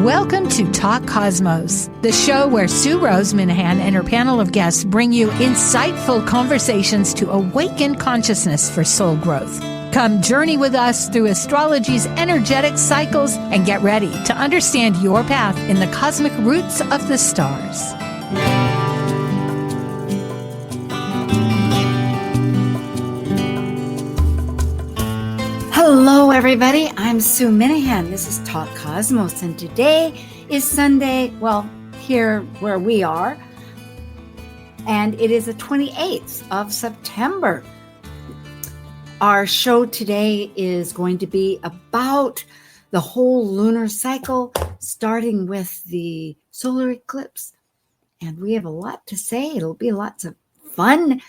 Welcome to Talk Cosmos, the show where Sue Rose Minahan and her panel of guests bring you insightful conversations to awaken consciousness for soul growth. Come journey with us through astrology's energetic cycles and get ready to understand your path in the cosmic roots of the stars. Hello, everybody. I'm Sue Minahan. This is Talk Cosmos, and today is Sunday, well, here where we are, and it is the 28th of September. Our show today is going to be about the whole lunar cycle, starting with the solar eclipse, and we have a lot to say. It'll be lots of fun.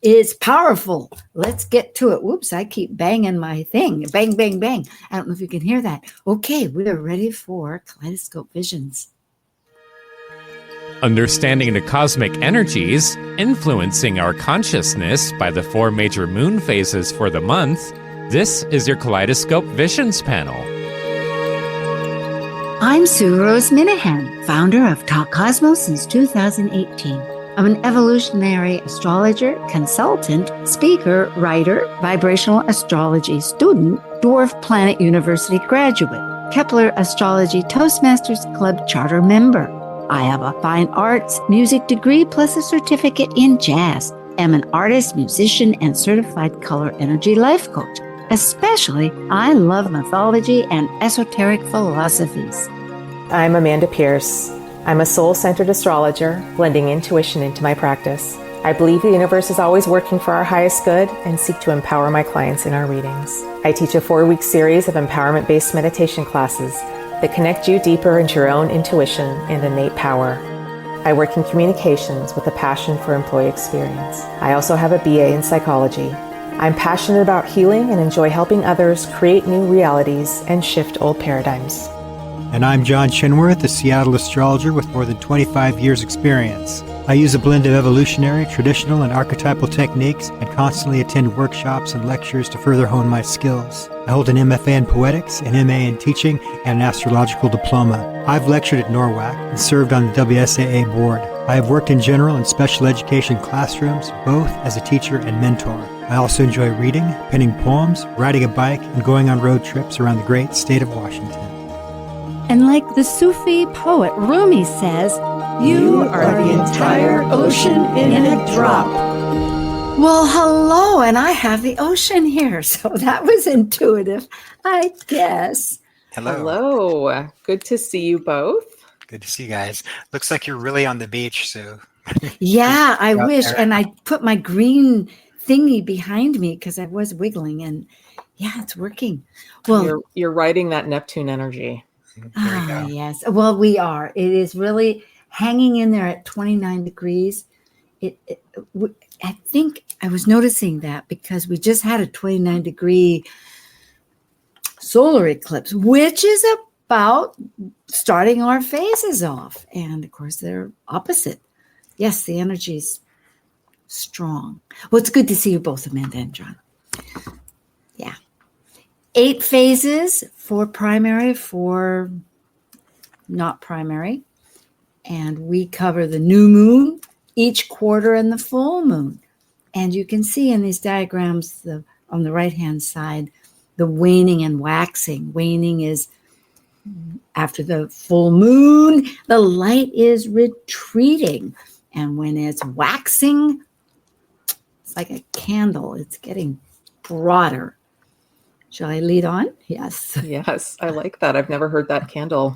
It's powerful. Let's get to it. Whoops, I keep banging my thing. Bang, bang, bang. I don't know if you can hear that. Okay, we are ready for Kaleidoscope Visions. Understanding the cosmic energies influencing our consciousness by the 4 major moon phases for the month, this is your Kaleidoscope Visions panel. I'm Sue Rose Minahan, founder of Talk Cosmos since 2018. I'm an evolutionary astrologer, consultant, speaker, writer, vibrational astrology student, Dwarf Planet University graduate, Kepler Astrology Toastmasters Club charter member. I have a fine arts music degree plus a certificate in jazz. I'm an artist, musician, and certified color energy life coach. Especially, I love mythology and esoteric philosophies. I'm Amanda Pierce. I'm a soul-centered astrologer, blending intuition into my practice. I believe the universe is always working for our highest good and seek to empower my clients in our readings. I teach a 4-week series of empowerment-based meditation classes that connect you deeper into your own intuition and innate power. I work in communications with a passion for employee experience. I also have a BA in psychology. I'm passionate about healing and enjoy helping others create new realities and shift old paradigms. And I'm John Chinworth, a Seattle astrologer with more than 25 years' experience. I use a blend of evolutionary, traditional, and archetypal techniques and constantly attend workshops and lectures to further hone my skills. I hold an MFA in poetics, an MA in teaching, and an astrological diploma. I've lectured at NORWAC and served on the WSAA board. I have worked in general and special education classrooms, both as a teacher and mentor. I also enjoy reading, penning poems, riding a bike, and going on road trips around the great state of Washington. And like the Sufi poet Rumi says, you are the entire ocean in a drop. Well, hello, and I have the ocean here, so that was intuitive, I guess. Hello. Good to see you both. Good to see you guys. Looks like you're really on the beach, Sue. Yeah, I wish. And I put my green thingy behind me because I was wiggling, and yeah, it's working. Well, You're riding that Neptune energy. Yes. Well, we are. It is really hanging in there at 29 degrees. I think I was noticing that because we just had a 29 degree solar eclipse, which is about starting our phases off. And of course, they're opposite. Yes, the energy's strong. Well, it's good to see you both, Amanda and John. Yeah. 8 phases, 4 primary, 4 not primary. And we cover the new moon, each quarter, and the full moon. And you can see in these diagrams on the right-hand side, the waning and waxing. Waning is after the full moon, the light is retreating. And when it's waxing, it's like a candle. It's getting broader. Shall I lead on? Yes. Yes, I like that. I've never heard that candle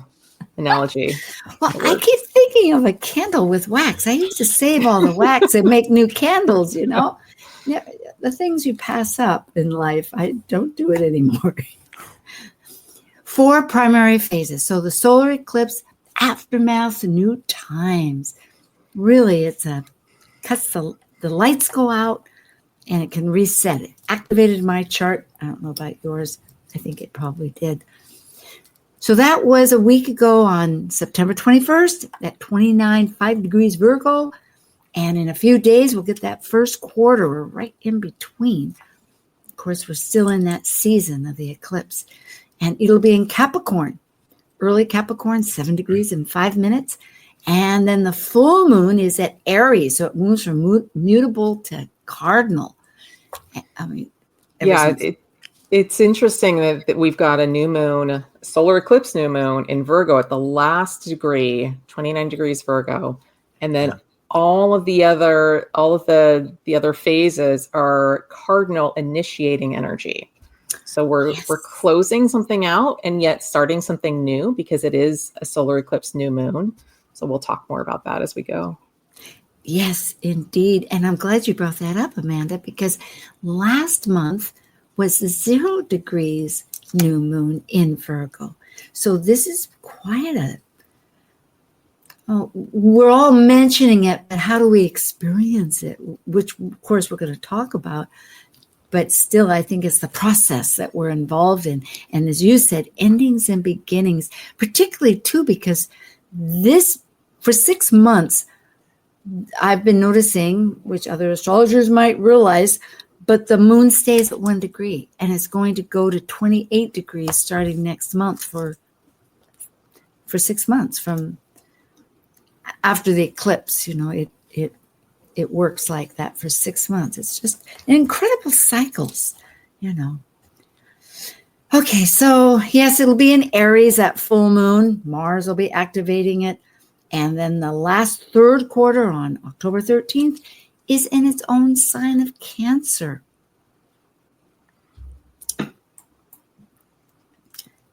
analogy. Well, I keep thinking of a candle with wax. I used to save all the wax and make new candles, you know. Yeah, the things you pass up in life, I don't do it anymore. 4 primary phases. So the solar eclipse, aftermath, new times. Really, it's cuts the lights go out, and it can reset it. Activated my chart. I don't know about yours. I think it probably did. So that was a week ago on September 21st at 5 degrees Virgo. And in a few days, we'll get that first quarter. We're right in between. Of course, we're still in that season of the eclipse. And it'll be in Capricorn early Capricorn, 7 degrees in 5 minutes. And then the full moon is at Aries. So it moves from mutable to cardinal. I mean, it's interesting that we've got a new moon, solar eclipse new moon in Virgo at the last degree, 29 degrees Virgo. And then all of the other phases are cardinal initiating energy. So we're closing something out and yet starting something new because it is a solar eclipse new moon. So we'll talk more about that as we go. Yes, indeed. And I'm glad you brought that up, Amanda, because last month was the 0 degrees new moon in Virgo. So this is quite we're all mentioning it, but how do we experience it? Which, of course, we're going to talk about. But still, I think it's the process that we're involved in. And as you said, endings and beginnings, particularly too, because for 6 months, I've been noticing, which other astrologers might realize, but the moon stays at 1 degree and it's going to go to 28 degrees starting next month for 6 months from after the eclipse. It works like that for 6 months. It's just incredible cycles, Okay, so yes, it'll be in Aries at full moon. Mars will be activating it. And then the last third quarter on October 13th is in its own sign of Cancer.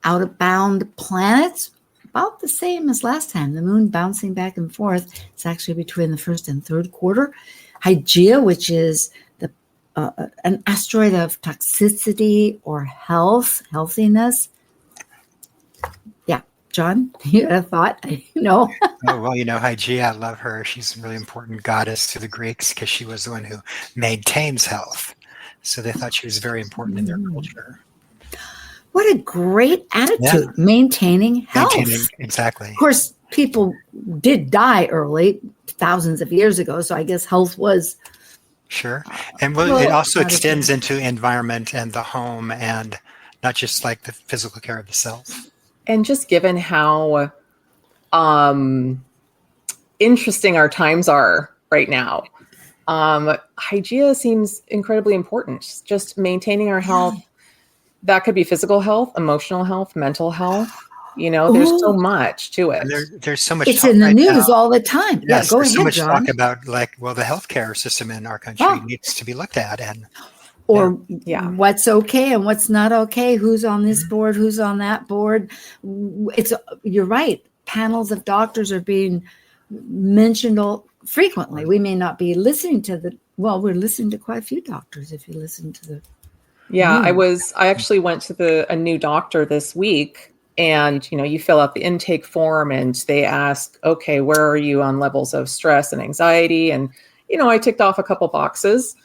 Out of bound planets, about the same as last time. The moon bouncing back and forth. It's actually between the first and third quarter. Hygeia, which is an asteroid of toxicity or healthiness. Yeah, John, you had a thought? No. Oh, well, Hygeia, I love her. She's a really important goddess to the Greeks because she was the one who maintains health. So they thought she was very important in their culture. What a great attitude, maintaining health. Exactly. Of course, people did die early, thousands of years ago, so I guess health was... Sure. And it also extends into environment and the home and not just like the physical care of the self. And just given how interesting our times are right now, Hygeia seems incredibly important. Just maintaining our health. That could be physical health, emotional health, mental health. There's so much to it. There's so much. It's in the news all the time. Yes, go there's ahead, so much John. talk about the healthcare system in our country needs to be looked at, what's okay and what's not okay. Who's on this board? Who's on that board? You're right. Panels of doctors are being mentioned frequently. We may not be listening to we're listening to quite a few doctors. If you listen to the I actually went to a new doctor this week. And, you fill out the intake form and they ask, okay, where are you on levels of stress and anxiety? And, I ticked off a couple boxes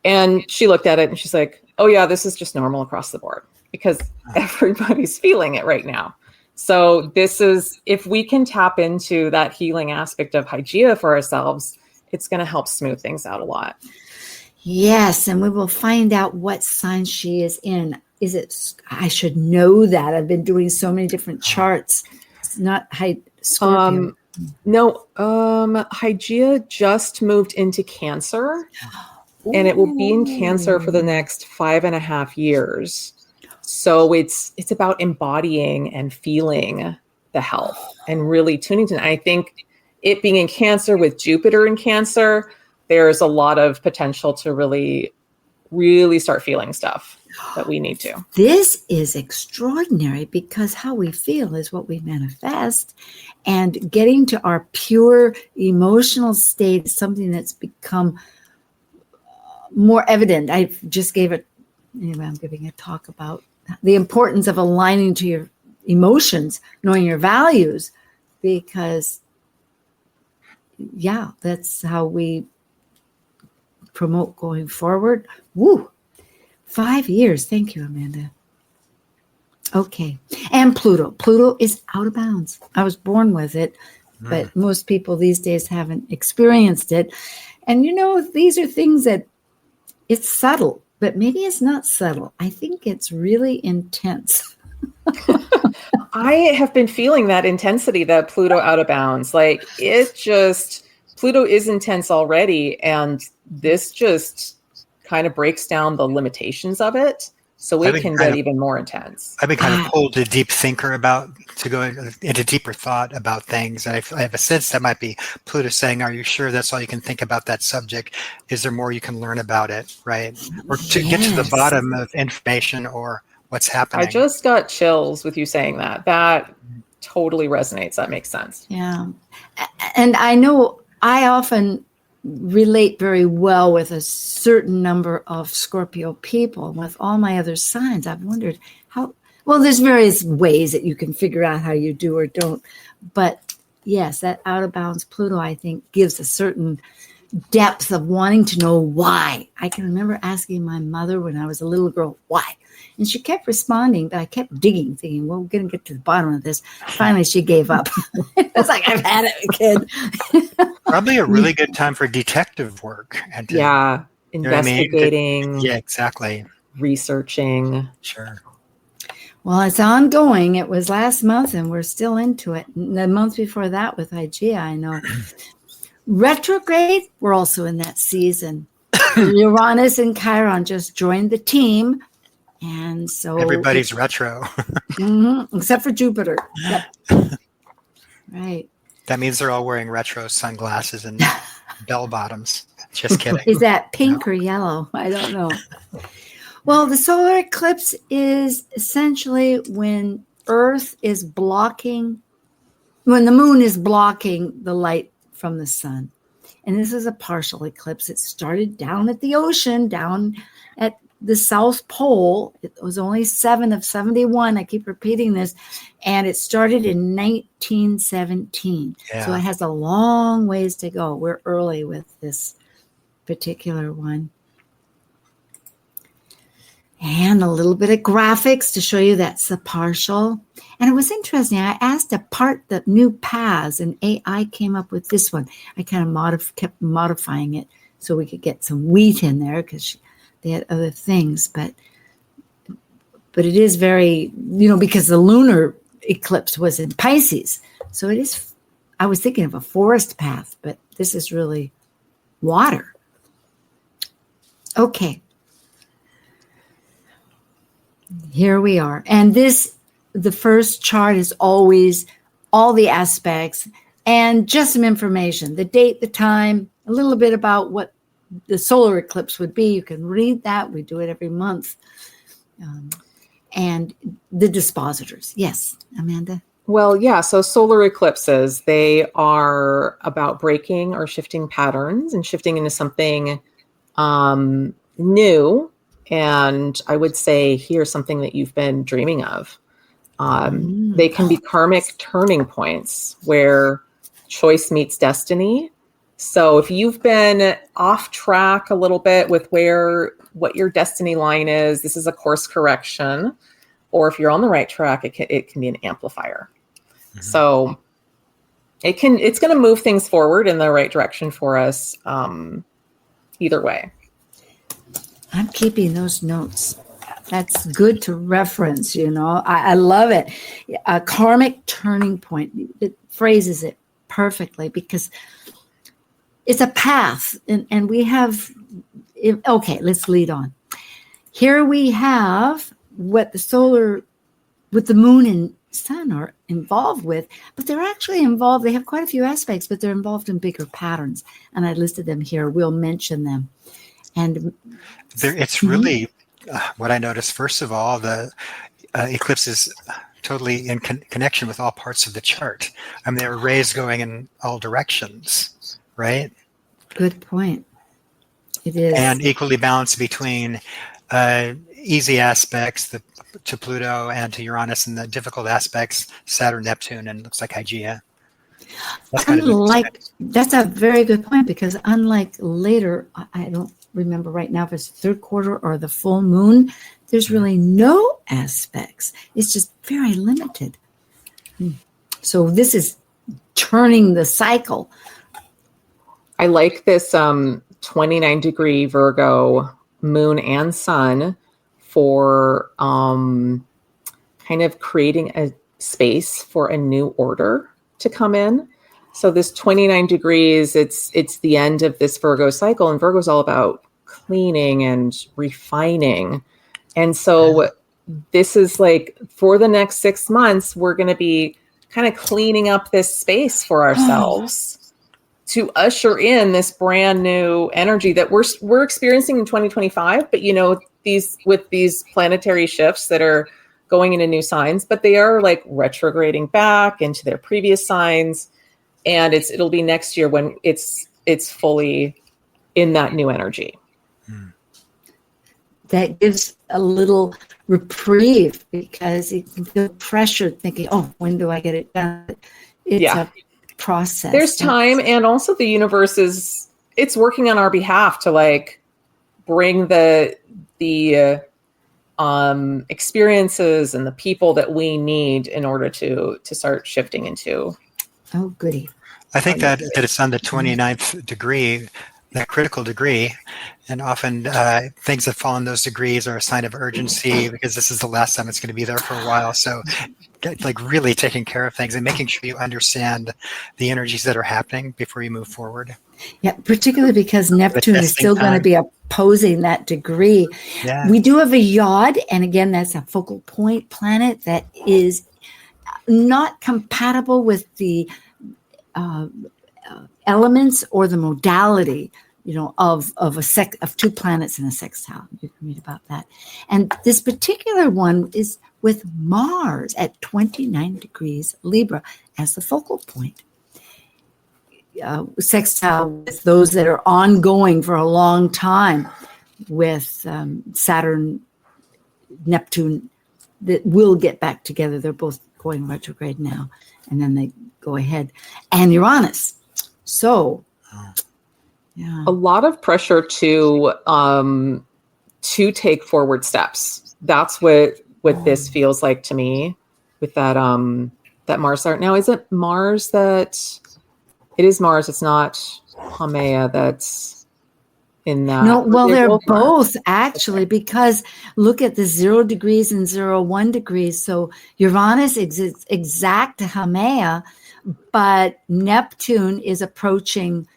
and she looked at it and she's like, oh yeah, this is just normal across the board because everybody's feeling it right now. So if we can tap into that healing aspect of Hygeia for ourselves, it's going to help smooth things out a lot. Yes. And we will find out what sign she is in. I should know that. I've been doing so many different charts. It's not Scorpio. No, Hygeia just moved into Cancer and it will be in Cancer for the next 5.5 years. So it's about embodying and feeling the health and really tuning to. I think it being in Cancer with Jupiter in Cancer, there's a lot of potential to really, really start feeling stuff that we need to. This is extraordinary because how we feel is what we manifest, and getting to our pure emotional state is something that's become more evident. I'm giving a talk about the importance of aligning to your emotions, knowing your values, because that's how we promote going forward. Woo! 5 years. Thank you, Amanda. Okay. And Pluto. Pluto is out of bounds. I was born with it, but most people these days haven't experienced it. And these are things that it's subtle, but maybe it's not subtle. I think it's really intense. I have been feeling that intensity, that Pluto out of bounds. Like Pluto is intense already. And this just kind of breaks down the limitations of it. So it can get even more intense. I've been kind of pulled to deep thinker to go into deeper thought about things. And I have a sense that might be Pluto saying, are you sure that's all you can think about that subject? Is there more you can learn about it, right? Or to get to the bottom of information or what's happening. I just got chills with you saying that. That totally resonates. That makes sense. Yeah. And I know I often relate very well with a certain number of Scorpio people. With all my other signs, I've wondered how, well, there's various ways that you can figure out how you do or don't. But yes, that out of bounds Pluto, I think, gives a certain depth of wanting to know why. I can remember asking my mother when I was a little girl, why? And she kept responding, but I kept digging, thinking, well, we're going to get to the bottom of this. Finally, she gave up. It's like, I've had it, kid. Probably a really good time for detective work. And investigating. I mean? Yeah, exactly. Researching. Sure. Well, it's ongoing. It was last month, and we're still into it. The month before that with Igea, I know. Retrograde, we're also in that season. Uranus and Chiron just joined the team. And so everybody's retro. Except for Jupiter. Yep. Right. That means they're all wearing retro sunglasses and bell bottoms. Just kidding. Is that pink or yellow? I don't know. Well, the solar eclipse is essentially when Earth is blocking, when the moon is blocking the light from the sun. And this is a partial eclipse. It started down at the ocean, down at the South Pole. It was only 7 of 71. I keep repeating this. And it started in 1917. Yeah. So it has a long ways to go. We're early with this particular one. And a little bit of graphics to show you that's the partial. And it was interesting. I asked to part the new paths, and AI came up with this one. I kind of kept modifying it so we could get some wheat in there because they had other things. But it is very, because the lunar eclipse was in Pisces. So it is, I was thinking of a forest path, but this is really water. Okay. Here we are. And the first chart is always all the aspects and just some information, the date, the time, a little bit about what the solar eclipse would be. You can read that. We do it every month. And the dispositors. Yes, Amanda? Well, yeah. So solar eclipses, they are about breaking or shifting patterns and shifting into something new. And I would say, here's something that you've been dreaming of. They can be karmic turning points where choice meets destiny. So if you've been off track a little bit with what your destiny line is, this is a course correction. Or if you're on the right track, it can be an amplifier. Mm-hmm. So it's going to move things forward in the right direction for us. Either way. I'm keeping those notes. That's good to reference, I love it. A karmic turning point. It phrases it perfectly because it's a path. And we have, okay, let's lead on. Here we have what the moon and sun are involved with, but they're actually involved. They have quite a few aspects, but they're involved in bigger patterns. And I listed them here. We'll mention them. And it's really what I noticed. First of all, the eclipse is totally in connection with all parts of the chart. I mean, they're rays going in all directions, right? Good point. It is. And equally balanced between easy aspects to Pluto and to Uranus, and the difficult aspects, Saturn, Neptune, and looks like Hygeia. That's a very good point, because unlike later, I don't remember right now if it's the third quarter or the full moon, there's really no aspects. It's just very limited. So this is turning the cycle. I like this 29-degree Virgo moon and sun for kind of creating space for a new order to come in. So this 29 degrees, it's the end of this Virgo cycle, and Virgo is all about cleaning and refining. And so this is like, for the next 6 months, we're going to be kind of cleaning up this space for ourselves to usher in this brand new energy that we're experiencing in 2025. But, you know, with these planetary shifts that are going into new signs, but they are like retrograding back into their previous signs. And it'll be next year when it's fully in that new energy. That gives a little reprieve, because you can feel pressured thinking, oh, when do I get it done? It's a process. There's time, and also the universe it's working on our behalf to like bring the experiences and the people that we need in order to start shifting into. Oh, goody. I think that it's on the 29th degree, that critical degree, and often things that fall in those degrees are a sign of urgency, because this is the last time it's going to be there for a while. So like really taking care of things and making sure you understand the energies that are happening before you move forward. Yeah, particularly because Neptune is still going to be opposing that degree. Yeah. We do have a Yod, and again, that's a focal point planet that is not compatible with the elements or the modality, you know, of two planets in a sextile. You can read about that. And this particular one is with Mars at 29 degrees Libra as the focal point. Sextile with those that are ongoing for a long time, with Saturn, Neptune, that will get back together. They're both going retrograde now, and then they go ahead, and Uranus. So, yeah, a lot of pressure to take forward steps. That's what this feels like to me with that that Mars art. Now, is it Mars that? It is Mars. It's not Haumea that's in that. No, well, they're both actually, because look at the 0 degrees and 1 degrees. So Uranus is exact Haumea, but Neptune is approaching,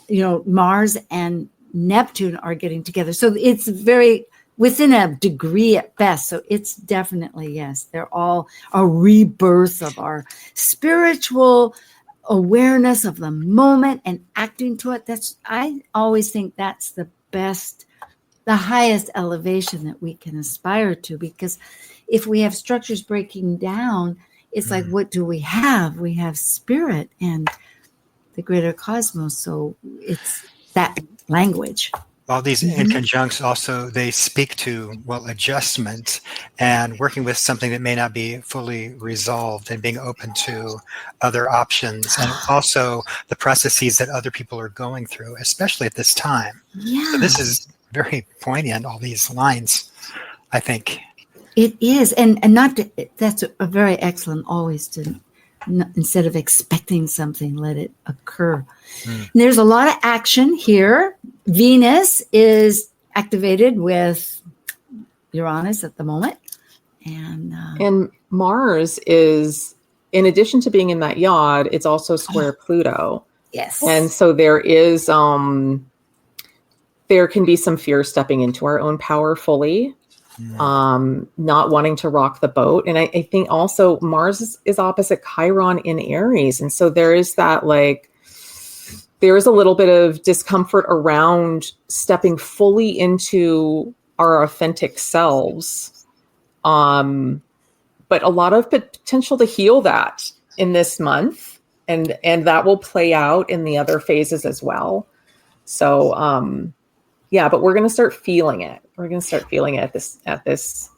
you know, Mars and Neptune are getting together. So it's very within a degree at best. So it's definitely, yes, they're all a rebirth of our spiritual awareness of the moment and acting to it. I always think that's the best, the highest elevation that we can aspire to, because if we have structures breaking down, it's like, what do we have? We have spirit and the greater cosmos. So it's that language. All these in conjuncts also, they speak to, adjustment and working with something that may not be fully resolved and being open to other options, and also the processes that other people are going through, especially at this time. Yeah. So this is very poignant, all these lines, I think. It is. And that's a very excellent always to, instead of expecting something, let it occur. There's a lot of action here. Venus is activated with Uranus at the moment. And Mars is, in addition to being in that Yod, it's also square Pluto. Yes. And so there is, there can be some fear stepping into our own power fully, not wanting to rock the boat. And I think also Mars is opposite Chiron in Aries. And so there is that, like, there is a little bit of discomfort around stepping fully into our authentic selves. But a lot of potential to heal that in this month. And that will play out in the other phases as well. So, but we're going to start feeling it. We're going to start feeling it at this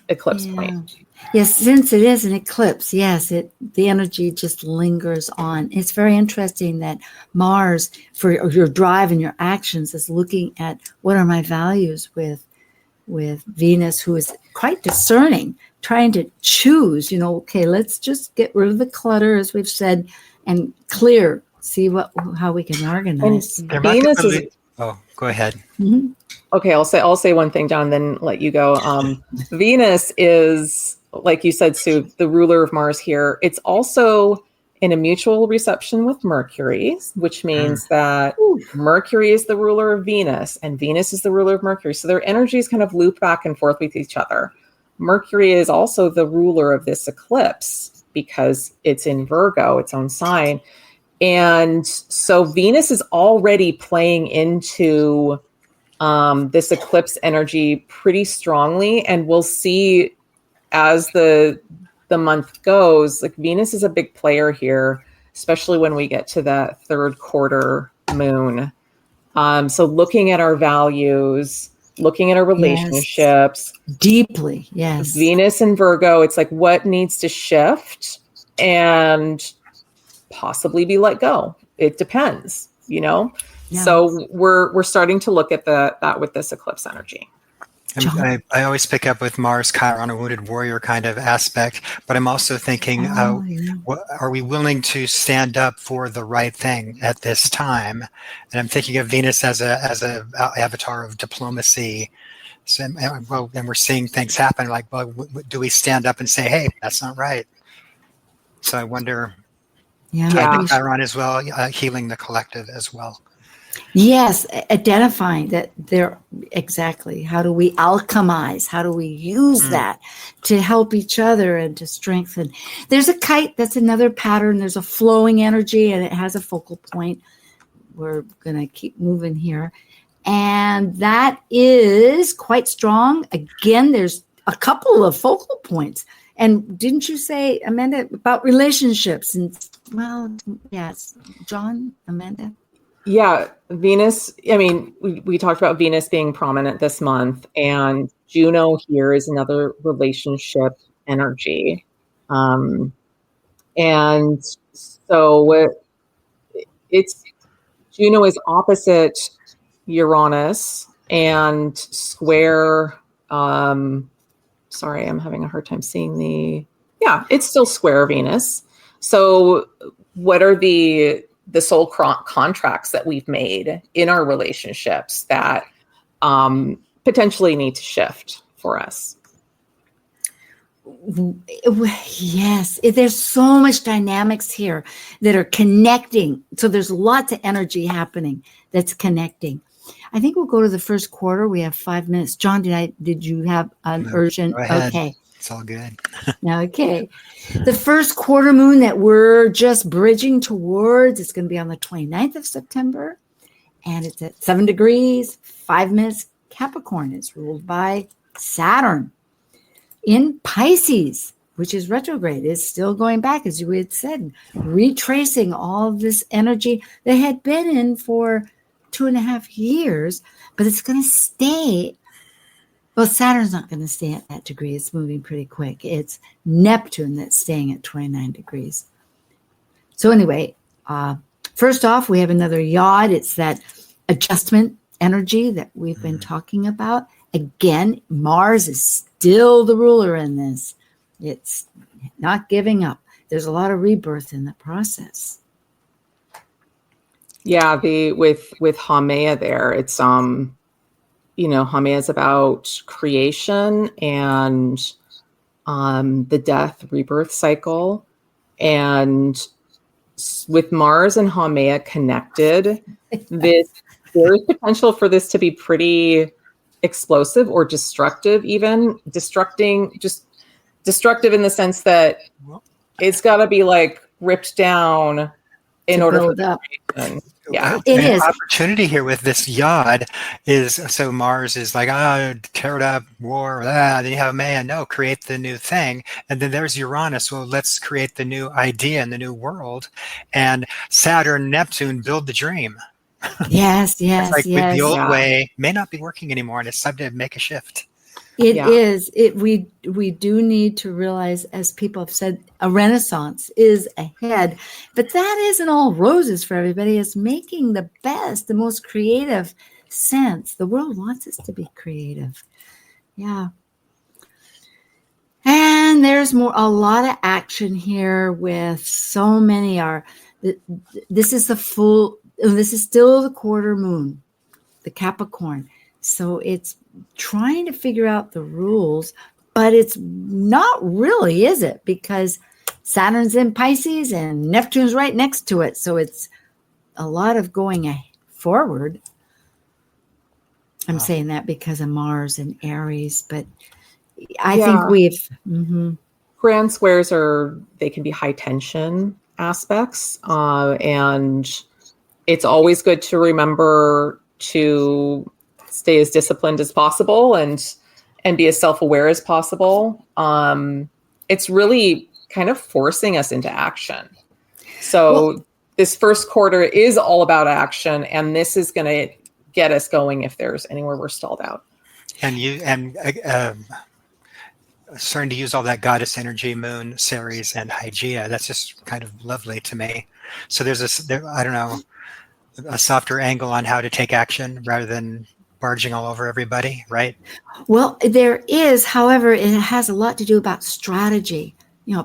eclipse point. Yes, since it is an eclipse, yes, the energy just lingers on. It's very interesting that Mars, for your drive and your actions, is looking at what are my values with Venus, who is quite discerning, trying to choose, okay, let's just get rid of the clutter, as we've said, and clear, see how we can organize. Venus is... Oh, go ahead. Mm-hmm. Okay, I'll say one thing, John, then let you go. Venus is like you said, Sue, the ruler of Mars here, it's also in a mutual reception with Mercury, which means that Mercury is the ruler of Venus and Venus is the ruler of Mercury. So their energies kind of loop back and forth with each other. Mercury is also the ruler of this eclipse because it's in Virgo, its own sign. And so Venus is already playing into this eclipse energy pretty strongly. And we'll see as the month goes, like Venus is a big player here, especially when we get to that third quarter moon. So looking at our values, looking at our relationships. Yes. Deeply, yes. Venus and Virgo, it's like what needs to shift and possibly be let go. It depends, you know? Yeah. So we're starting to look at that with this eclipse energy. I always pick up with Mars, Chiron, a wounded warrior kind of aspect, but I'm also thinking, are we willing to stand up for the right thing at this time? And I'm thinking of Venus as a avatar of diplomacy. So, and we're seeing things happen. Like, well, do we stand up and say, "Hey, that's not right"? So I wonder. Chiron as well, healing the collective as well. Yes, identifying that they're exactly. How do we alchemize? How do we use that to help each other and to strengthen? There's a kite. That's another pattern. There's a flowing energy and it has a focal point. We're going to keep moving here. And that is quite strong. Again, there's a couple of focal points. And didn't you say, Amanda, about relationships? And well, yes, John, Amanda? Yeah, Venus, I mean, we talked about Venus being prominent this month, and Juno here is another relationship energy. And so it's Juno is opposite Uranus and square, sorry, I'm having a hard time seeing it's still square Venus. So what are the soul contracts that we've made in our relationships that potentially need to shift for us? Yes, there's so much dynamics here that are connecting. So there's lots of energy happening that's connecting. I think we'll go to the first quarter. We have 5 minutes. John, did you have an urgent? Okay. It's all good. Okay. The first quarter moon that we're just bridging towards, it's going to be on the 29th of September. And it's at 7 degrees, 5 minutes. Capricorn is ruled by Saturn in Pisces, which is retrograde. It's still going back, as you had said, retracing all of this energy that had been in for 2.5 years, but it's going to stay. Well, Saturn's not going to stay at that degree. It's moving pretty quick. It's Neptune that's staying at 29 degrees. So anyway, first off, we have another yod. It's that adjustment energy that we've been talking about. Again, Mars is still the ruler in this. It's not giving up. There's a lot of rebirth in the process. Yeah, with Haumea there, it's Haumea is about creation and the death rebirth cycle, and with Mars and Haumea connected, there is potential for this to be pretty explosive or destructive, even destructive in the sense that it's got to be like ripped down in order for the creation. Yeah, it is. Opportunity here with this yod is, so Mars is like, tear it up, war, then you have man, no, create the new thing. And then there's Uranus, well, let's create the new idea and the new world. And Saturn, Neptune, build the dream. Yes, it's like with the old way may not be working anymore, and it's time to make a shift. It is. We do need to realize, as people have said, a renaissance is ahead. But that isn't all roses for everybody. It's making the best, the most creative sense. The world wants us to be creative. Yeah. And there's a lot of action here with so many this is still the quarter moon, the Capricorn. So it's trying to figure out the rules but it's not really, is it? Because Saturn's in Pisces and Neptune's right next to it. So it's a lot of going forward. I'm saying that because of Mars and Aries, but I think we've... Grand squares they can be high tension aspects. And it's always good to remember to stay as disciplined as possible and be as self-aware as possible. It's really kind of forcing us into action. So this first quarter is all about action, and this is going to get us going if there's anywhere we're stalled out. And starting to use all that goddess energy, Moon, Ceres, and Hygeia. That's just kind of lovely to me. So there's a softer angle on how to take action rather than barging all over everybody, right? Well, there is, however, it has a lot to do about strategy.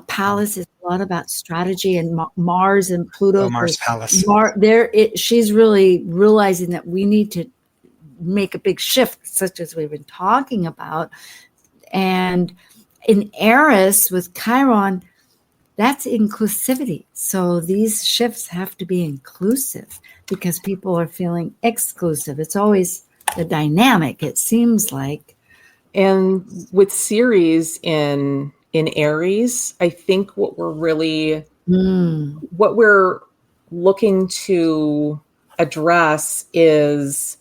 Pallas is a lot about strategy, and Mars and Pluto. Oh, Mars Pallas. She's really realizing that we need to make a big shift, such as we've been talking about. And in Eris with Chiron, that's inclusivity. So these shifts have to be inclusive because people are feeling exclusive. It's always the dynamic, it seems like. And with Ceres in Aries, I think what we're looking to address is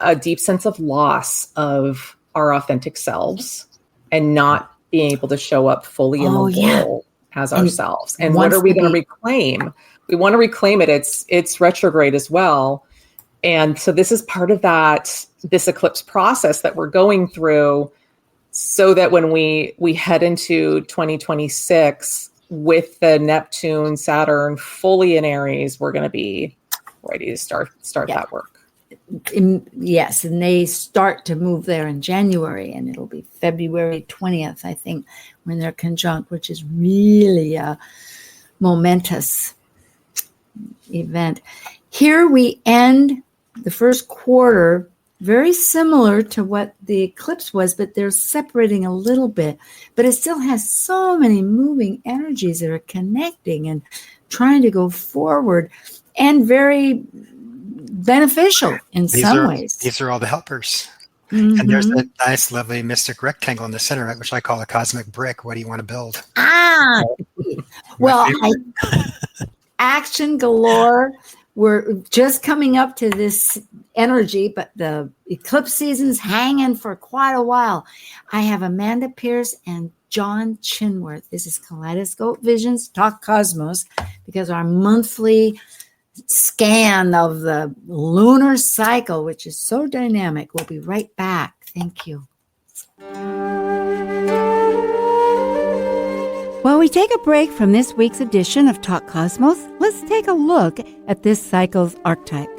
a deep sense of loss of our authentic selves and not being able to show up fully in the role as ourselves. And what are we going to reclaim? We want to reclaim it. It's retrograde as well. And so this is part of this eclipse process that we're going through, so that when we head into 2026 with the Neptune, Saturn fully in Aries, we're going to be ready to start that work. Yes, and they start to move there in January, and it'll be February 20th, I think, when they're conjunct, which is really a momentous event. Here we end the first quarter very similar to what the eclipse was, but they're separating a little bit. But it still has so many moving energies that are connecting and trying to go forward, and very beneficial in some ways. These are all the helpers. Mm-hmm. And there's a nice, lovely mystic rectangle in the center, which I call a cosmic brick. What do you want to build? Well, action galore. We're just coming up to this energy, but the eclipse season's hanging for quite a while. I have Amanda Pierce and John Chinworth. This is Kaleidoscope Visions, Talk Cosmos, because our monthly scan of the lunar cycle, which is so dynamic. We'll be right back. Thank you. While we take a break from this week's edition of Talk Cosmos, let's take a look at this cycle's archetype.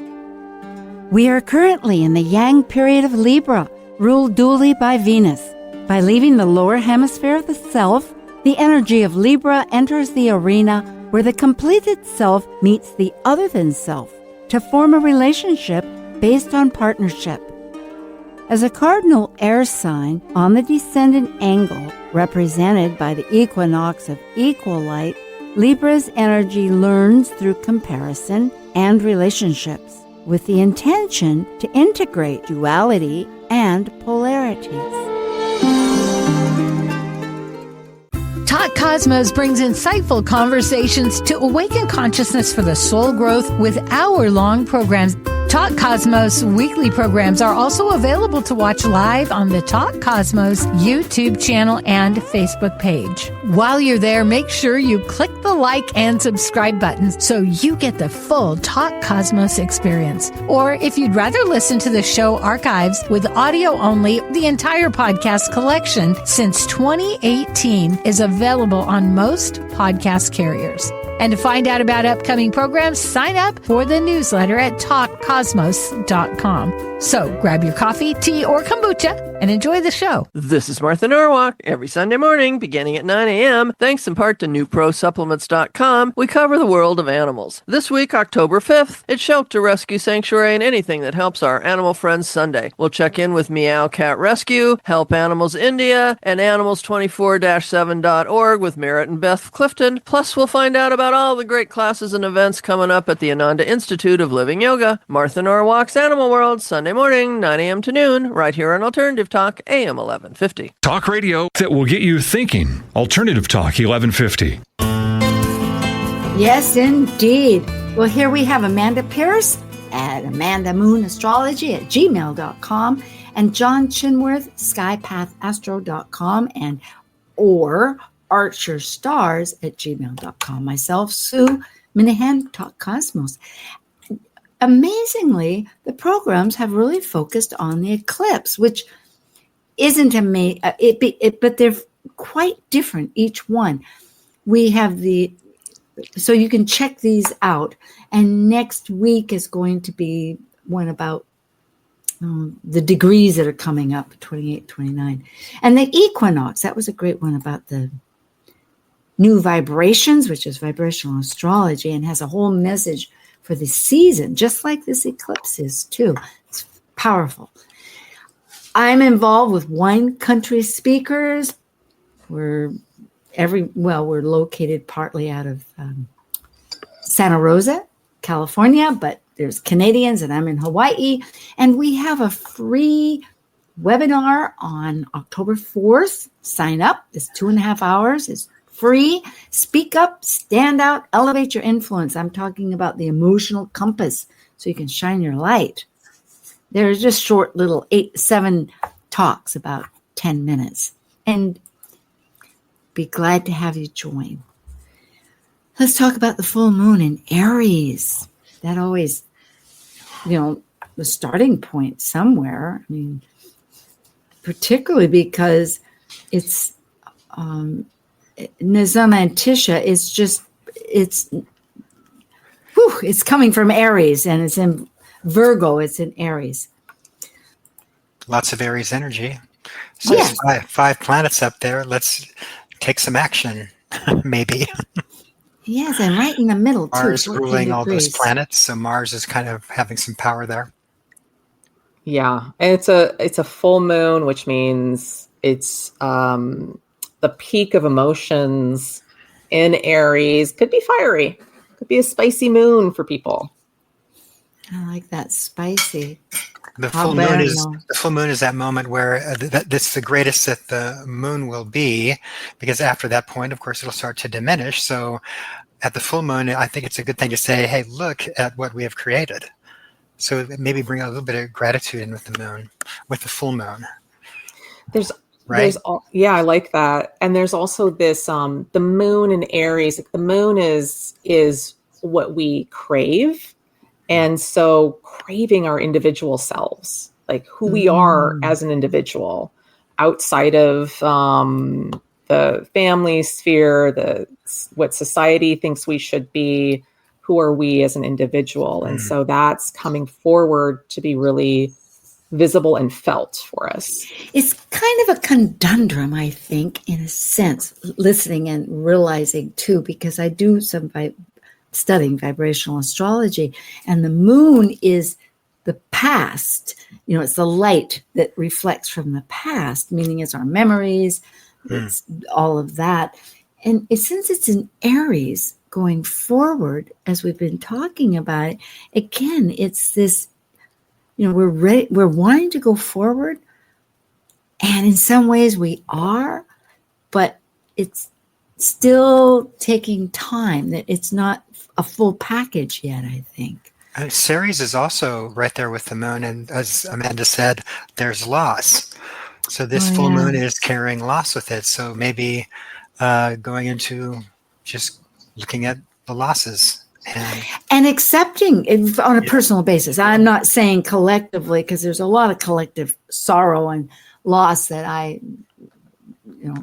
We are currently in the Yang period of Libra, ruled dually by Venus. By leaving the lower hemisphere of the self, the energy of Libra enters the arena where the completed self meets the other than self to form a relationship based on partnership. As a cardinal air sign on the descendant angle, represented by the equinox of equal light, Libra's energy learns through comparison and relationships, with the intention to integrate duality and polarities. Talk Cosmos brings insightful conversations to awaken consciousness for the soul growth with hour-long programs. Talk Cosmos weekly programs are also available to watch live on the Talk Cosmos YouTube channel and Facebook page. While you're there, make sure you click the like and subscribe buttons so you get the full Talk Cosmos experience. Or if you'd rather listen to the show archives with audio only, the entire podcast collection since 2018 is available on most podcast carriers. And to find out about upcoming programs, sign up for the newsletter at talkcosmos.com. So grab your coffee, tea, or kombucha and enjoy the show. This is Martha Norwalk. Every Sunday morning, beginning at 9 a.m., thanks in part to NewProSupplements.com, we cover the world of animals. This week, October 5th, it's Shelter Rescue Sanctuary and anything that helps our animal friends Sunday. We'll check in with Now.Cat Rescue, Help Animals India, and Animals24-7.org with Merritt and Beth Clifton. Plus, we'll find out about all the great classes and events coming up at the Ananda Institute of Living Yoga. Martha Norwalk's Animal World, Sunday morning, 9 a.m. to noon, right here on Alternative Talk, AM 1150. Talk radio that will get you thinking. Alternative Talk 1150. Yes, indeed. Well, here we have Amanda Pierce at amandamoonastrology@gmail.com and John Chinworth, skypathastro.com and or archerstars@gmail.com. Myself, Sue Minahan, Talk Cosmos. Amazingly, the programs have really focused on the eclipse, which isn't amazing, but they're quite different, each one. We have so you can check these out. And next week is going to be one about the degrees that are coming up, 28, 29. And the equinox, that was a great one about the new vibrations, which is vibrational astrology, and has a whole message for the season, just like this eclipse is too. It's powerful. I'm involved with Wine Country Speakers. We're located partly out of Santa Rosa, California, but there's Canadians and I'm in Hawaii. And we have a free webinar on October 4th. Sign up. It's 2.5 hours. It's free. Speak up, stand out, elevate your influence. I'm talking about the emotional compass so you can shine your light. They're just short little 7 talks, about 10 minutes. And be glad to have you join. Let's talk about the full moon in Aries. That always, the starting point somewhere. I mean, particularly because it's Nizama and Tisha is just, it's coming from Aries and it's in Virgo, it's in Aries. Lots of Aries energy. So Yes. five planets up there. Let's take some action, maybe. Yes, and right in the middle, too. Mars 14 ruling all those degrees. planets, so Mars is kind of having some power there. Yeah, and it's a full moon, which means it's the peak of emotions in Aries. Could be fiery. Could be a spicy moon for people. I like that, spicy. The How full bad, moon is no. the full moon is that moment where that's the greatest that the moon will be, because after that point, of course, it'll start to diminish. So, at the full moon, I think it's a good thing to say, "Hey, look at what we have created." So maybe bring a little bit of gratitude in with the moon, with the full moon. Right? I like that. And there's also this the moon in Aries. The moon is what we crave. And so craving our individual selves, like who we are as an individual outside of the family sphere, what society thinks we should be, who are we as an individual? And so that's coming forward to be really visible and felt for us. It's kind of a conundrum, I think, in a sense, listening and realizing too, because I do some studying vibrational astrology, and the moon is the past. It's the light that reflects from the past, meaning it's our memories, it's all of that. And since it's in Aries going forward, as we've been talking about it, again, it's this, we're ready, we're wanting to go forward. And in some ways we are, but it's still taking time, that it's not a full package yet, I think. Ceres is also right there with the moon, and as Amanda said, there's loss. So this full moon is carrying loss with it. So maybe going into just looking at the losses and accepting it on a personal basis. I'm not saying collectively, because there's a lot of collective sorrow and loss that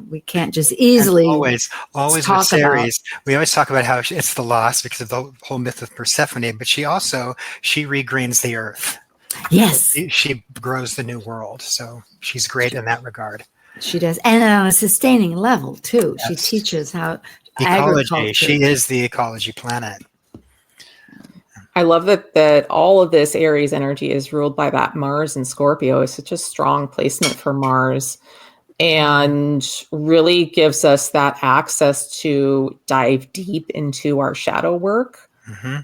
we can't just easily always with Ceres. about. We always talk about how it's the loss because of the whole myth of Persephone, but she regreens the earth. Yes, She grows the new world. So she's great in that regard. she does. And on a sustaining level, too. She Yes. teaches how Ecology. agriculture. She is the ecology planet. I love that all of this Aries energy is ruled by that Mars and Scorpio. It's such a strong placement for Mars, and really gives us that access to dive deep into our shadow work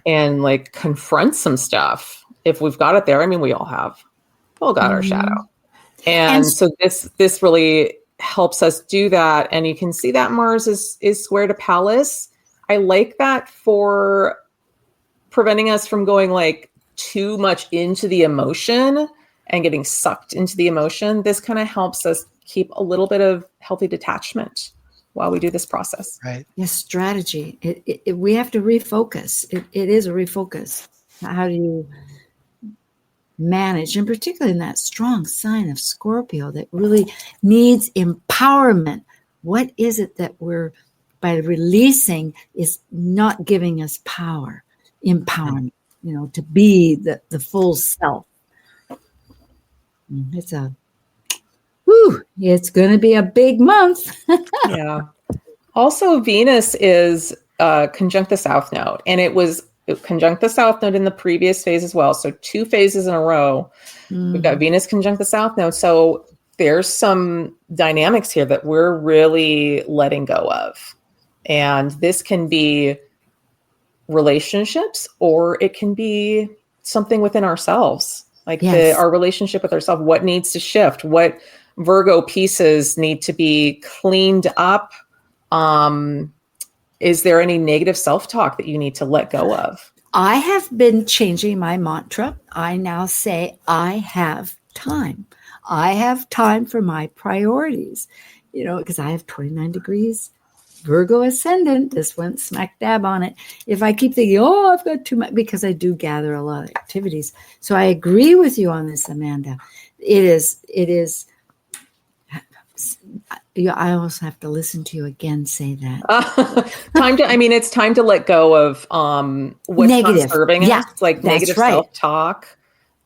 and like confront some stuff if we've got it there. I mean, we all got our shadow. And so this really helps us do that. And you can see that Mars is square to Pallas. I like that for preventing us from going like too much into the emotion and getting sucked into the emotion. This kind of helps us keep a little bit of healthy detachment while we do this process. Right. Yes, strategy. We have to refocus. It is a refocus. How do you manage, and particularly in that strong sign of Scorpio that really needs empowerment? What is it that we're, by releasing, is not giving us power, empowerment, to be the full self? It's going to be a big month. Yeah. Also, Venus is conjunct the South Node, and it conjunct the South Node in the previous phase as well. So 2 phases in a row, we've got Venus conjunct the South Node. So there's some dynamics here that we're really letting go of. And this can be relationships, or it can be something within ourselves, like our relationship with ourselves. What needs to shift? What Virgo pieces need to be cleaned up? Is there any negative self-talk that you need to let go of? I have been changing my mantra. I now say, I have time. I have time for my priorities, because I have 29 degrees Virgo ascendant. This went smack dab on it. If I keep thinking, I've got too much, because I do gather a lot of activities. So I agree with you on this, Amanda. It is. I also have to listen to you again say that. It's time to let go of what's negative. not serving us, like negative self-talk.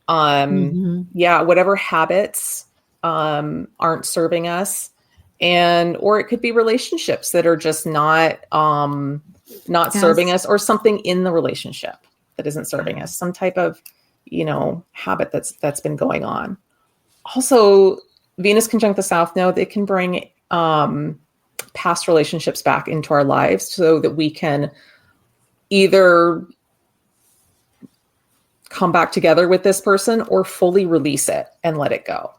Whatever habits aren't serving us, or it could be relationships that are just not serving us, or something in the relationship that isn't serving us, some type of habit that's been going on. Also, Venus conjunct the South Node, it can bring past relationships back into our lives so that we can either come back together with this person or fully release it and let it go.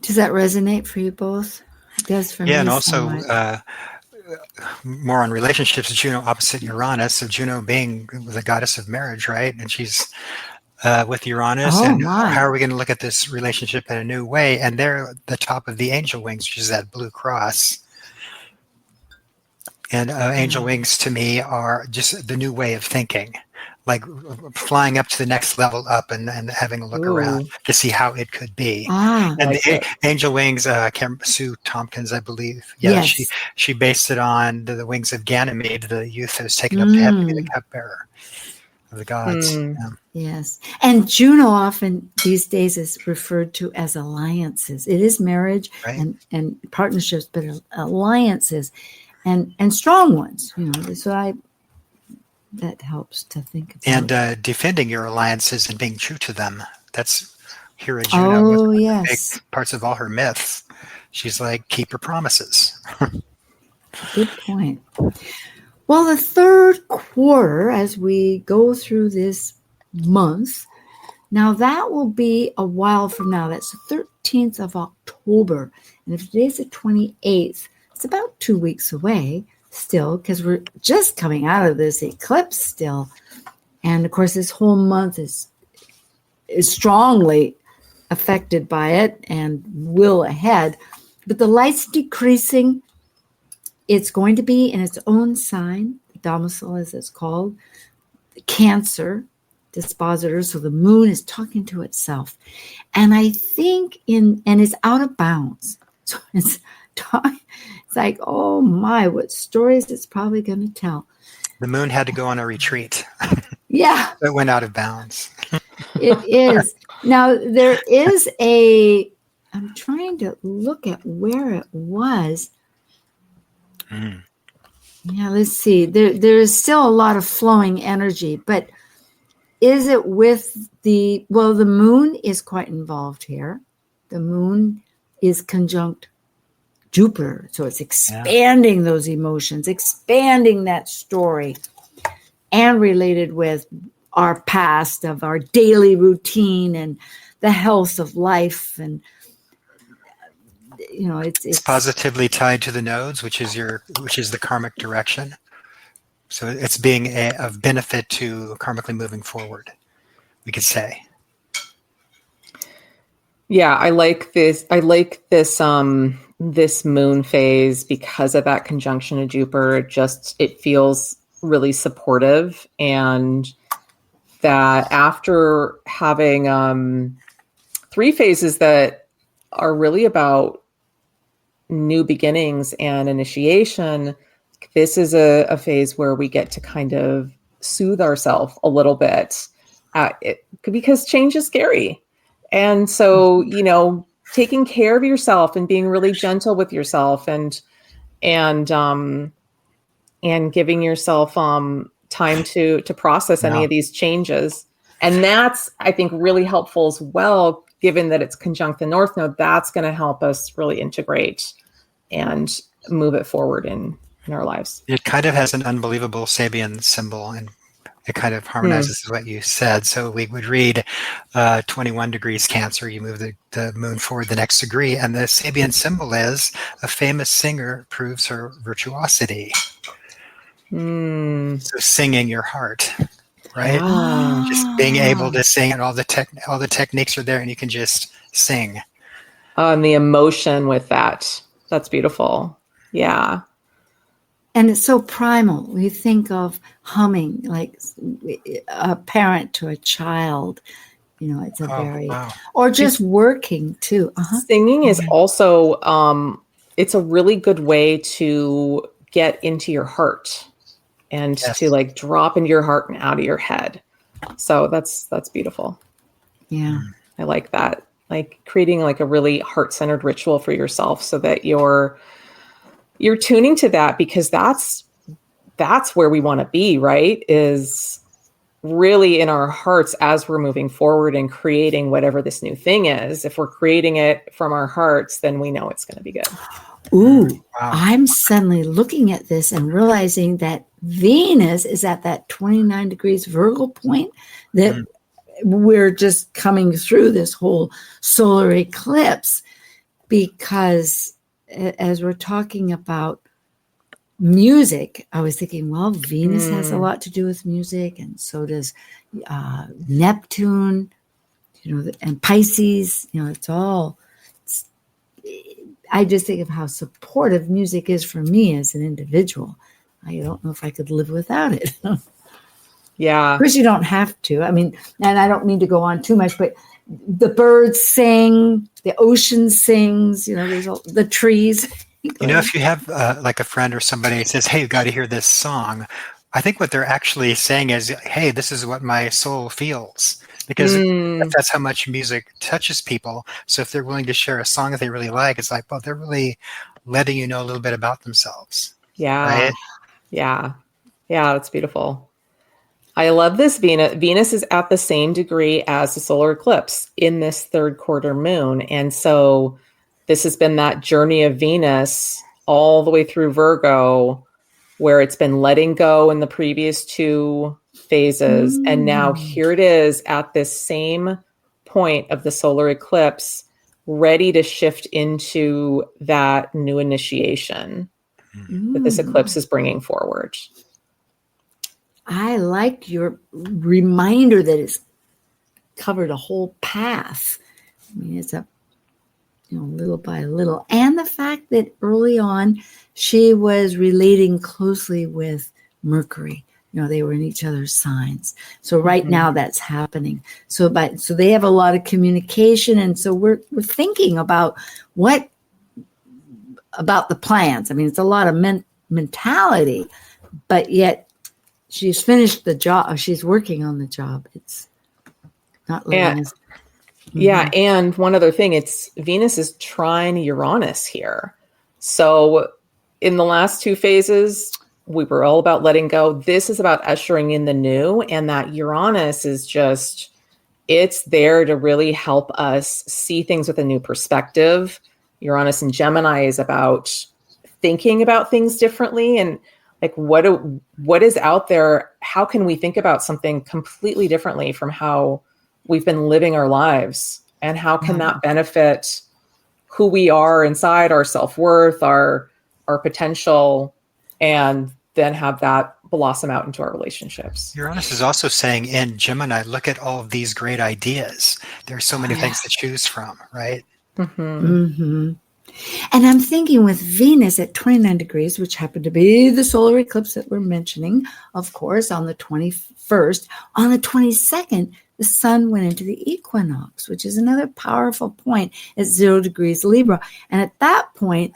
Does that resonate for you both? It does for me. Yeah, and also more on relationships, Juno opposite Uranus. So Juno being the goddess of marriage, right? And she's with Uranus, how are we going to look at this relationship in a new way? And they're the top of the angel wings, which is that blue cross. And angel wings to me are just the new way of thinking, like flying up to the next level up and having a look around to see how it could be. And the angel wings, Sue Tompkins, I believe. Yeah, yes. She based it on the wings of Ganymede, the youth that was taken up to heaven to be the cupbearer of the gods. Yeah. Yes. And Juno often these days is referred to as alliances. It is marriage and partnerships, but alliances and strong ones. So that helps to think about. And defending your alliances and being true to them. That's Hera Juno. Big parts of all her myths. She's like, keep your promises. Good point. Well, the third quarter, as we go through this month, now that will be a while from now. That's the 13th of October. And if today's the 28th, it's about 2 weeks away still, because we're just coming out of this eclipse still. And of course, this whole month is strongly affected by it and will ahead. But the light's decreasing. It's going to be in its own sign, the domicile as it's called, Cancer dispositor. So the moon is talking to itself. And I think and it's out of bounds. So it's like, oh my, what stories it's probably going to tell. The moon had to go on a retreat. Yeah, That went out of bounds. it is. Now, I'm trying to look at where it was. Mm. Yeah, let's see. There's still a lot of flowing energy, but is it with the moon is quite involved here. The moon is conjunct Jupiter. So it's expanding those emotions, expanding that story, and related with our past, of our daily routine and the health of life. And, It's positively tied to the nodes, which is the karmic direction. So it's being of benefit to karmically moving forward, we could say. Yeah, I like this. This moon phase because of that conjunction of Jupiter. It feels really supportive, and that after having 3 phases that are really about new beginnings and initiation, this is a phase where we get to kind of soothe ourselves a little bit, because change is scary. And so, taking care of yourself and being really gentle with yourself and giving yourself time to process any of these changes. And that's, I think, really helpful as well, given that it's conjunct the North Node. That's going to help us really integrate and move it forward in our lives. It kind of has an unbelievable Sabian symbol, and it kind of harmonizes with what you said. So we would read 21 degrees Cancer, you move the moon forward the next degree, and the Sabian symbol is a famous singer proves her virtuosity. So singing your heart, right? Just being able to sing, and all the techniques are there, and you can just sing. And the emotion with that's beautiful. Yeah. And it's so primal. We think of humming like a parent to a child. It's or just working too. Singing is also, it's a really good way to get into your heart and to like drop into your heart and out of your head. So that's beautiful. Yeah. I like that. Like creating like a really heart-centered ritual for yourself so that you're tuning to that, because that's where we want to be, right? Is really in our hearts as we're moving forward and creating whatever this new thing is. If we're creating it from our hearts, then we know it's going to be good. Ooh, wow. I'm suddenly looking at this and realizing that Venus is at that 29 degrees Virgo point that we're just coming through this whole solar eclipse, because as we're talking about music, I was thinking, well, Venus has a lot to do with music, and so does Neptune, and Pisces. I just think of how supportive music is for me as an individual. I don't know if I could live without it. Yeah. Of course, you don't have to. I mean, and I don't mean to go on too much, but the birds sing, the ocean sings, there's the trees. If you have like a friend or somebody who says, hey, you've got to hear this song, I think what they're actually saying is, hey, this is what my soul feels. Because that's how much music touches people. So if they're willing to share a song that they really like, it's like, well, they're really letting you know a little bit about themselves. Yeah. Right? Yeah. Yeah, that's beautiful. I love this. Venus is at the same degree as the solar eclipse in this third quarter moon. And so this has been that journey of Venus all the way through Virgo, where it's been letting go in the previous 2 phases. And now here it is at this same point of the solar eclipse, ready to shift into that new initiation that this eclipse is bringing forward. I like your reminder that it's covered a whole path. I mean, it's little by little. And the fact that early on she was relating closely with Mercury. They were in each other's signs. So right now that's happening. So they have a lot of communication. And so we're thinking about about the plans. I mean, it's a lot of mentality, but yet she's finished the job. She's working on the job. It's not letting us. Yeah, and one other thing, it's Venus is trine Uranus here. So in the last two phases, we were all about letting go. This is about ushering in the new, and that Uranus is just, it's there to really help us see things with a new perspective. Uranus in Gemini is about thinking about things differently, and like what is out there? How can we think about something completely differently from how we've been living our lives? And how can that benefit who we are inside, our self-worth, our potential, and then have that blossom out into our relationships? Uranus is also saying in Gemini, look at all of these great ideas. There's so many things to choose from, right? And I'm thinking with Venus at 29 degrees, which happened to be the solar eclipse that we're mentioning, of course, on the 21st. On the 22nd, the sun went into the equinox, which is another powerful point at 0 degrees Libra. And at that point,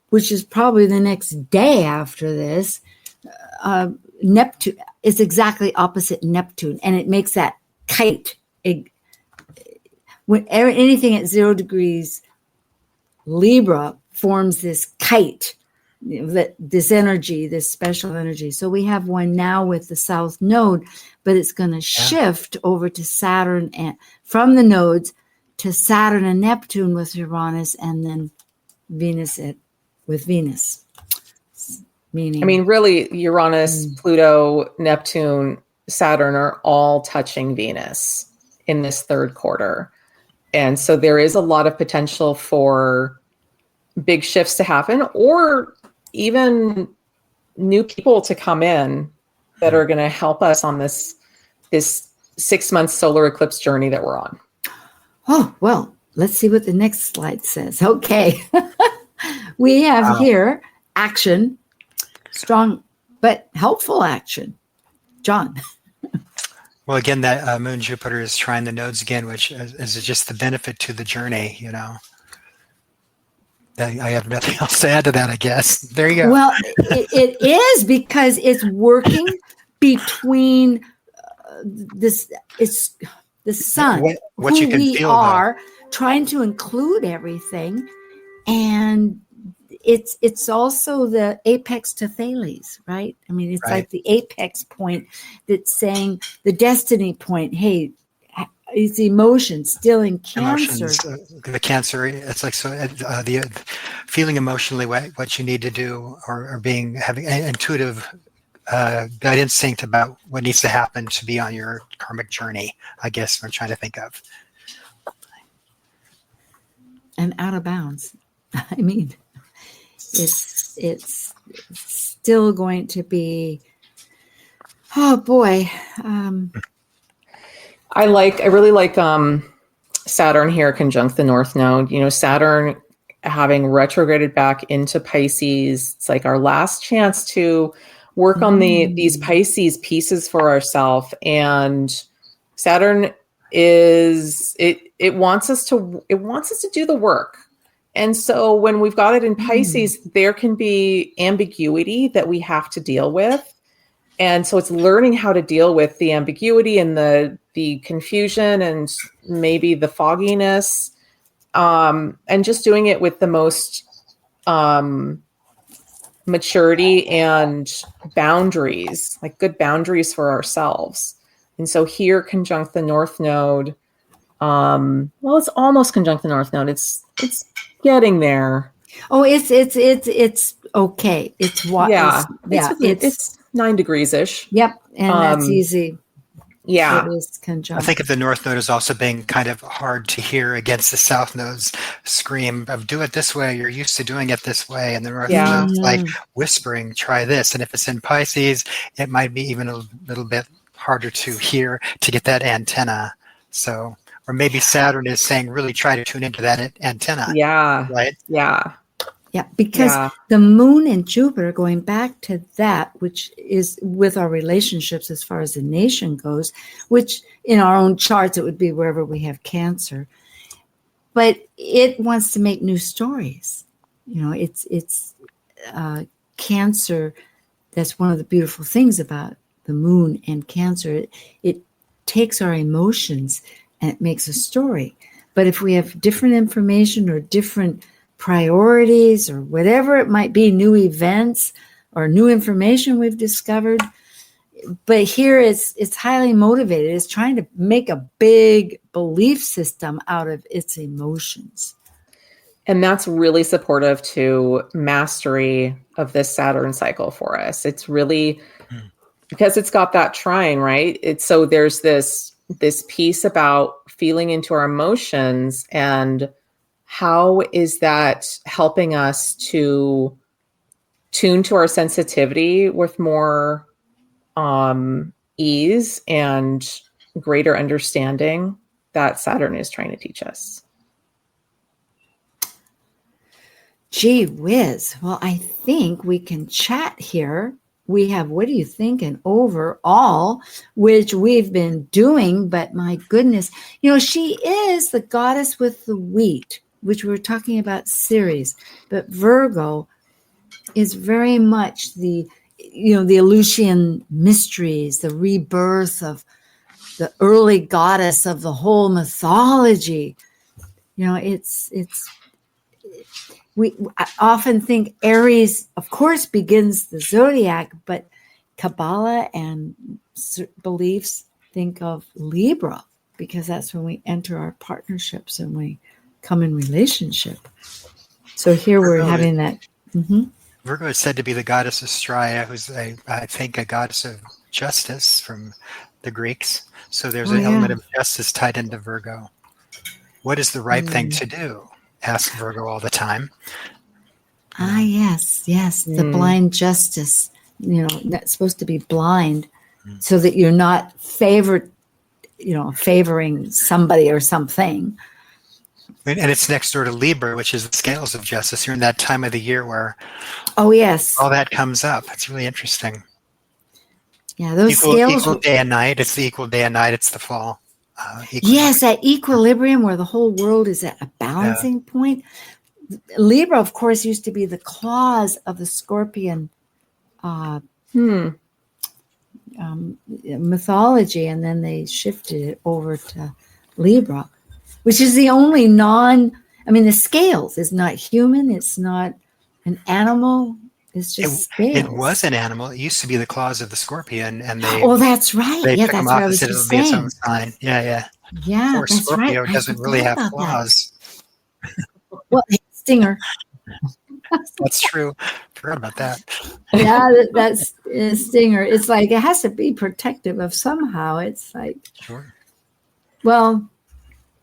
which is probably the next day after this, Neptune is exactly opposite Neptune. And it makes that kite. When anything at 0 degrees Libra forms this kite, this energy, this special energy. So we have one now with the South Node, but it's going to shift over to Saturn, and from the nodes to Saturn and Neptune with Uranus, and then Venus with Venus. Meaning, I mean, really, Uranus, Pluto, Neptune, Saturn are all touching Venus in this third quarter. And so there is a lot of potential for big shifts to happen, or even new people to come in that are going to help us on this 6-month solar eclipse journey that we're on. Oh, well, let's see what the next slide says. Okay. We have here action, strong but helpful action. John. Well, again, that moon Jupiter is trying the nodes again, which is just the benefit to the journey, you know. I have nothing else to add to that, I guess. There you go. Well, it is, because it's working between it's the sun, what you can we feel are trying to include everything, and it's also the apex to Thales, right? I mean, it's like the apex point that's saying the destiny point. Hey, it's emotion still in Cancer. The Cancer, it's like the feeling emotionally what you need to do, or having an intuitive gut instinct about what needs to happen to be on your karmic journey, I guess I'm trying to think of. And out of bounds. I mean, it's still going to be, oh boy. I really like Saturn here conjunct the North Node. You know, Saturn having retrograded back into Pisces. It's like our last chance to work on these Pisces pieces for ourselves. And Saturn it wants us to do the work. And so when we've got it in Pisces, there can be ambiguity that we have to deal with. And so it's learning how to deal with the ambiguity and the confusion and maybe the fogginess, and just doing it with the most maturity and boundaries, like good boundaries for ourselves. And so here, conjunct the North Node. Well, it's almost conjunct the North Node. It's getting there. Oh, it's okay. It's what? It's 9 degrees ish. Yep, and that's easy. Yeah, it is conjunct. I think of the North Node as also being kind of hard to hear against the South Node's scream of "do it this way." You're used to doing it this way, and the North Node's like whispering, "Try this." And if it's in Pisces, it might be even a little bit harder to hear, to get that antenna. So, or maybe Saturn is saying, "Really try to tune into that antenna." Yeah. Right. Yeah. Yeah, because the moon and Jupiter, going back to that, which is with our relationships as far as the nation goes, which in our own charts, it would be wherever we have Cancer. But it wants to make new stories. You know, it's Cancer. That's one of the beautiful things about the moon and Cancer, it takes our emotions and it makes a story. But if we have different information or different priorities or whatever it might be, new events or new information we've discovered, but here it's highly motivated. It's trying to make a big belief system out of its emotions. And that's really supportive to mastery of this Saturn cycle for us. It's really because it's got that trine, right? It's so there's this piece about feeling into our emotions, and how is that helping us to tune to our sensitivity with more ease and greater understanding that Saturn is trying to teach us. Gee whiz. Well, I think we can chat here. We have, what do you think, an overall, which we've been doing, but my goodness, she is the goddess with the wheat, which we were talking about Ceres, but Virgo is very much the Eleusinian mysteries, the rebirth of the early goddess of the whole mythology. I often think Aries, of course, begins the zodiac, but Kabbalah and beliefs think of Libra, because that's when we enter our partnerships and we come in relationship. So here we're having that. Mm-hmm. Virgo is said to be the goddess of Straya, who's, I think, a goddess of justice from the Greeks. So there's an element of justice tied into Virgo. What is the right thing to do? Ask Virgo all the time. Yes. The blind justice. That's supposed to be blind so that you're not favoring somebody or something. And it's next door to Libra, which is the scales of justice. You're in that time of the year where all that comes up. It's really interesting. Yeah, those scales. Equal day and night. It's the equal day and night. It's the fall. Yes, at equilibrium where the whole world is at a balancing point. Libra, of course, used to be the claws of the scorpion mythology, and then they shifted it over to Libra, which is the only the scales is not human. It's not an animal. It's just scales. It was an animal. It used to be the claws of the scorpion, and they. Oh, that's right. They took them that's opposite. It'll be its own sign. Yeah. Yeah, Poor that's Scorpio right. doesn't really have claws. Well, stinger. That's true. Forgot about that. Yeah, that's a stinger. It's like it has to be protective of somehow. It's like, sure. Well,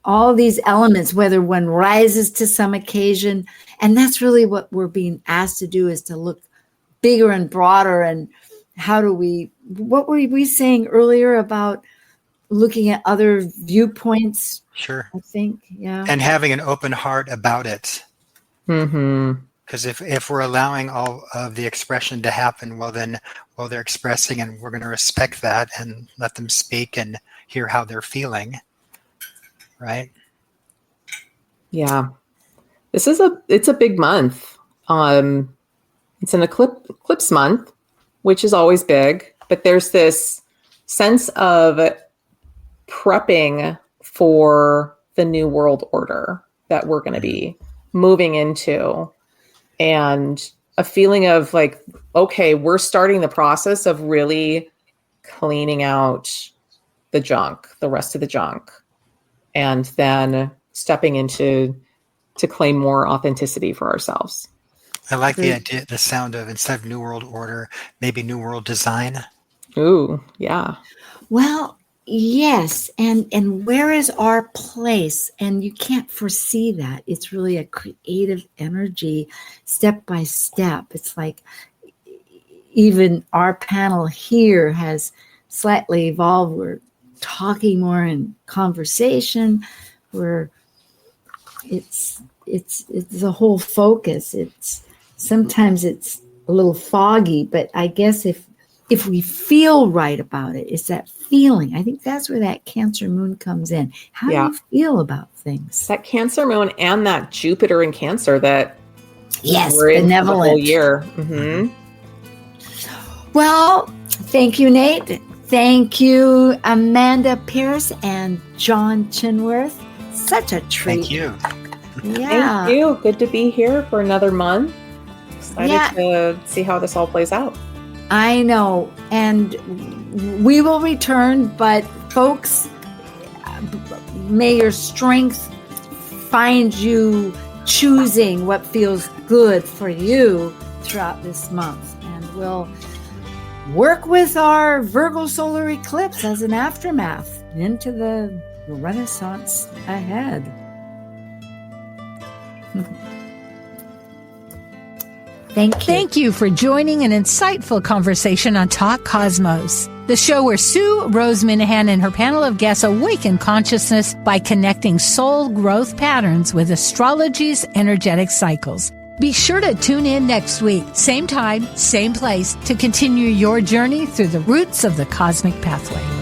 all these elements, whether one rises to some occasion, and that's really what we're being asked to do, is to look bigger and broader. And what were we saying earlier about looking at other viewpoints? Sure. I think, yeah. And having an open heart about it. Mm-hmm. Because if we're allowing all of the expression to happen, well, they're expressing, and we're going to respect that and let them speak and hear how they're feeling. Right? Yeah. It's a big month. It's an eclipse month, which is always big, but there's this sense of prepping for the new world order that we're going to be moving into, and a feeling of like, okay, we're starting the process of really cleaning out the rest of the junk, and then stepping into to claim more authenticity for ourselves. I like the idea, the sound of, instead of New World Order, maybe New World Design. Ooh, yeah. Well, yes. And where is our place? And you can't foresee that. It's really a creative energy, step by step. It's like even our panel here has slightly evolved. We're talking more in conversation, where it's the whole focus. Sometimes it's a little foggy, but I guess if we feel right about it, it's that feeling. I think that's where that Cancer moon comes in. How do you feel about things? That Cancer moon and that Jupiter in Cancer that we're in benevolent the whole year. Mm-hmm. Well, Thank you, Nate. Thank you, Amanda Pierce and John Chinworth. Such a treat. Thank you. Yeah. Thank you. Good to be here for another month. Excited to see how this all plays out. I know. And we will return, but folks, may your strength find you choosing what feels good for you throughout this month. And we'll work with our Virgo solar eclipse as an aftermath into the Renaissance ahead. Thank you. Thank you for joining an insightful conversation on Talk Cosmos, the show where Sue Rose Minahan and her panel of guests awaken consciousness by connecting soul growth patterns with astrology's energetic cycles. Be sure to tune in next week, same time, same place, to continue your journey through the roots of the cosmic pathway.